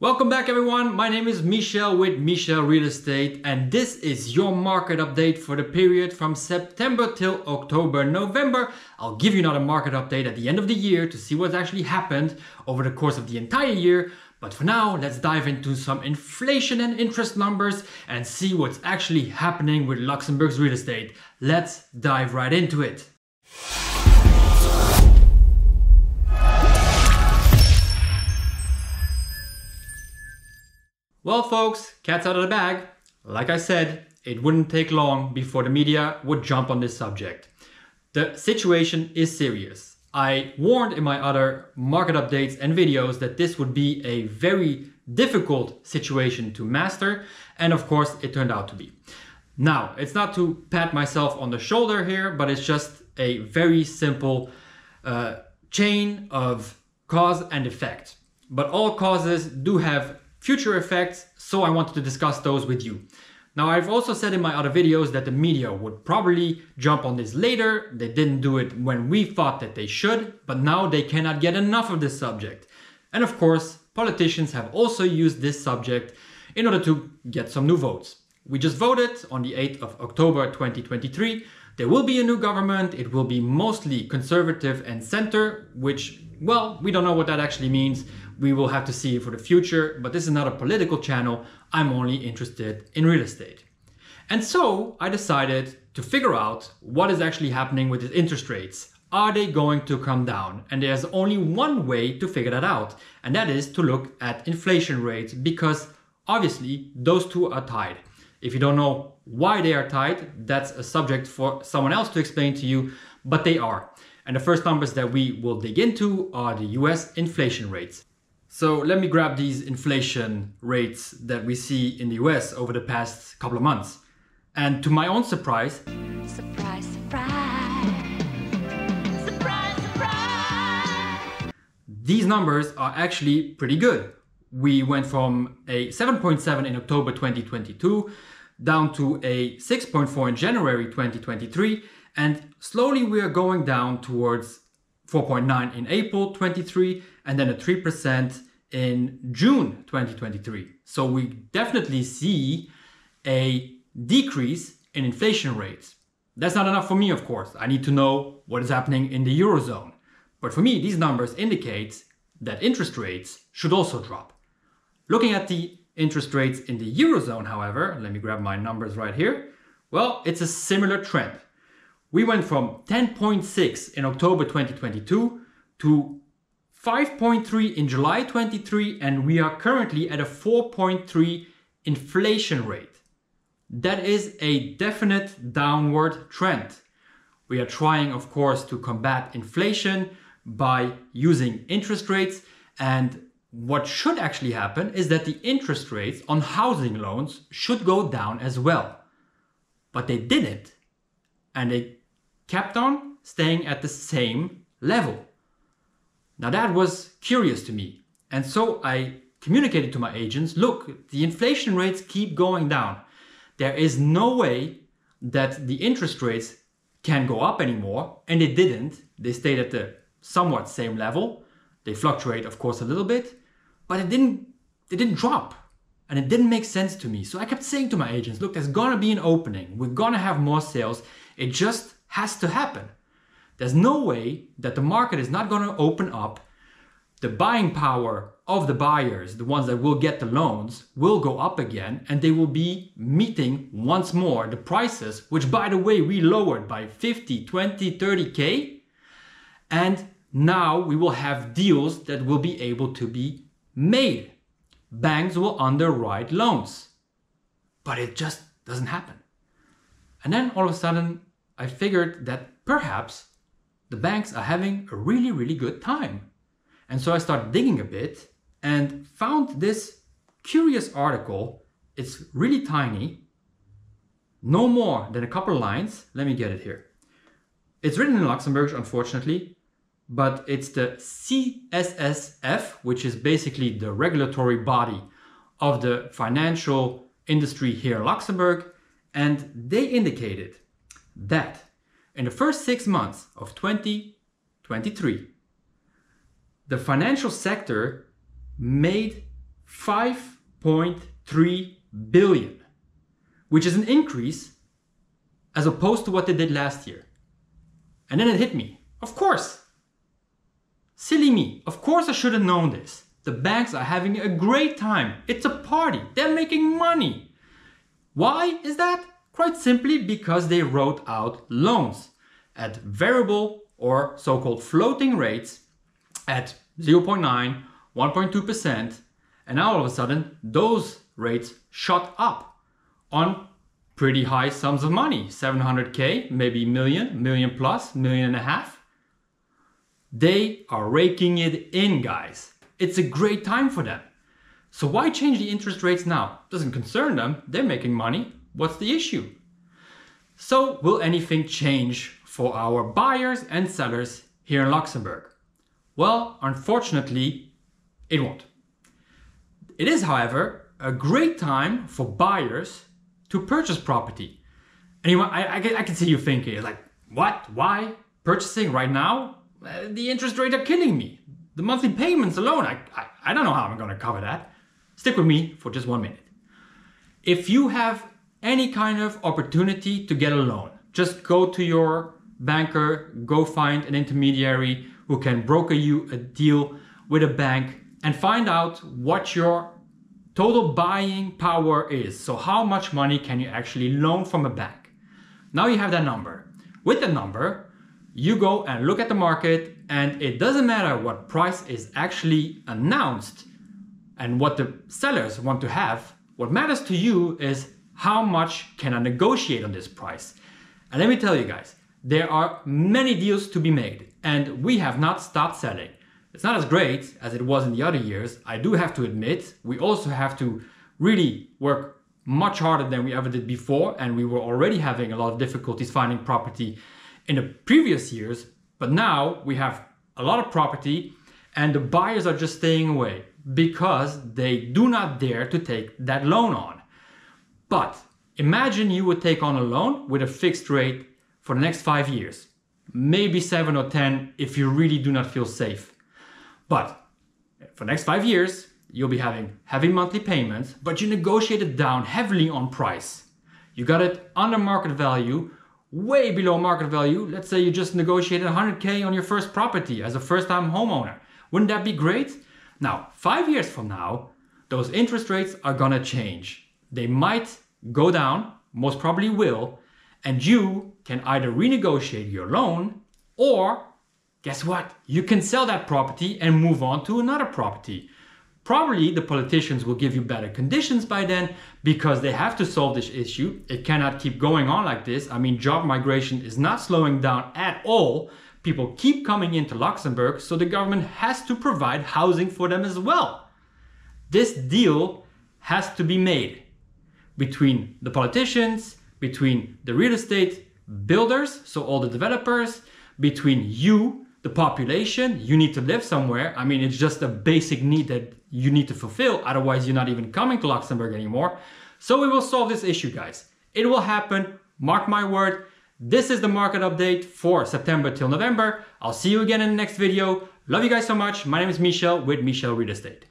Welcome back everyone, my name is Michel with Michel Real Estate and this is your market update for the period from September till October, November. I'll give you another market update at the end of the year to see what's actually happened over the course of the entire year. But for now, let's dive into some inflation and interest numbers and see what's actually happening with Luxembourg's real estate. Let's dive right into it. Well folks, cat's out of the bag. Like I said, it wouldn't take long before the media would jump on this subject. The situation is serious. I warned in my other market updates and videos that this would be a very difficult situation to master, and of course it turned out to be. Now, it's not to pat myself on the shoulder here, but it's just a very simple chain of cause and effect. But all causes do have future effects, so I wanted to discuss those with you. Now, I've also said in my other videos that the media would probably jump on this later. They didn't do it when we thought that they should, but now they cannot get enough of this subject. And of course, politicians have also used this subject in order to get some new votes. We just voted on the 8th of October 2023. There will be a new government. It will be mostly conservative and center, which, well, we don't know what that actually means. We will have to see for the future, but this is not a political channel. I'm only interested in real estate. And so I decided to figure out what is actually happening with the interest rates. Are they going to come down? And there's only one way to figure that out, and that is to look at inflation rates, because obviously those two are tied. If you don't know why they are tied, that's a subject for someone else to explain to you, but they are. And the first numbers that we will dig into are the US inflation rates. So let me grab these inflation rates that we see in the US over the past couple of months. And to my own surprise, surprise, surprise, surprise, surprise, these numbers are actually pretty good. We went from a 7.7 in October 2022 down to a 6.4 in January 2023, and slowly we are going down towards 4.9 in April 23, and then a 3% in June 2023. So we definitely see a decrease in inflation rates. That's not enough for me, of course. I need to know what is happening in the Eurozone. But for me, these numbers indicate that interest rates should also drop. Looking at the interest rates in the Eurozone, however, let me grab my numbers right here. Well, it's a similar trend. We went from 10.6 in October 2022 to 5.3 in July 23, and we are currently at a 4.3 inflation rate. That is a definite downward trend. We are trying, of course, to combat inflation by using interest rates, and what should actually happen is that the interest rates on housing loans should go down as well. But they didn't, and they kept on staying at the same level. Now that was curious to me, and so I communicated to my agents, look, the inflation rates keep going down. There is no way that the interest rates can go up anymore, and they didn't. They stayed at the somewhat same level. They fluctuate, of course, a little bit, but they didn't drop, and it didn't make sense to me. So I kept saying to my agents, look, there's gonna be an opening. We're gonna have more sales. It just has to happen. There's no way that the market is not gonna open up. The buying power of the buyers, the ones that will get the loans, will go up again, and they will be meeting once more the prices, which by the way, we lowered by 50, 20, 30K. And now we will have deals that will be able to be made. Banks will underwrite loans, but it just doesn't happen. And then all of a sudden, I figured that perhaps the banks are having a really, really good time. And so I started digging a bit and found this curious article. It's really tiny, no more than a couple lines. Let me get it here. It's written in Luxembourg, unfortunately, but it's the CSSF, which is basically the regulatory body of the financial industry here in Luxembourg. And they indicated that in the first 6 months of 2023, the financial sector made 5.3 billion, which is an increase as opposed to what they did last year. And then it hit me. Of course. Silly me. Of course I should have known this. The banks are having a great time. It's a party. They're making money. Why is that? Quite simply because they wrote out loans at variable or so-called floating rates at 0.9, 1.2%, and now all of a sudden those rates shot up on pretty high sums of money, 700K, maybe million plus, million and a half. They are raking it in, guys. It's a great time for them. So why change the interest rates now? Doesn't concern them. They're making money. What's the issue? So will anything change for our buyers and sellers here in Luxembourg? Well, unfortunately, it won't. It is, however, a great time for buyers to purchase property. And I can see you thinking, like, what? Why? Purchasing right now? The interest rates are killing me. The monthly payments alone, I don't know how I'm going to cover that. Stick with me for just 1 minute. If you have any kind of opportunity to get a loan, just go to your banker, go find an intermediary who can broker you a deal with a bank and find out what your total buying power is. So how much money can you actually loan from a bank? Now you have that number. With the number, you go and look at the market, and it doesn't matter what price is actually announced and what the sellers want to have. What matters to you is how much can I negotiate on this price. And let me tell you guys, there are many deals to be made and we have not stopped selling. It's not as great as it was in the other years. I do have to admit, we also have to really work much harder than we ever did before, and we were already having a lot of difficulties finding property in the previous years. But now we have a lot of property and the buyers are just staying away because they do not dare to take that loan on. But imagine you would take on a loan with a fixed rate for the next 5 years, maybe 7 or 10 if you really do not feel safe. But for the next 5 years, you'll be having heavy monthly payments, but you negotiated down heavily on price. You got it under market value, way below market value. Let's say you just negotiated 100K on your first property as a first-time homeowner. Wouldn't that be great? Now, 5 years from now, those interest rates are gonna change. They might go down, most probably will, and you can either renegotiate your loan or guess what? You can sell that property and move on to another property. Probably the politicians will give you better conditions by then because they have to solve this issue. It cannot keep going on like this. I mean, job migration is not slowing down at all. People keep coming into Luxembourg, so the government has to provide housing for them as well. This deal has to be made between the politicians, between the real estate builders, so all the developers, between you, the population. You need to live somewhere. I mean, it's just a basic need that you need to fulfill. Otherwise, you're not even coming to Luxembourg anymore. So we will solve this issue, guys. It will happen. Mark my word. This is the market update for September till November. I'll see you again in the next video. Love you guys so much. My name is Michel with Michel Real Estate.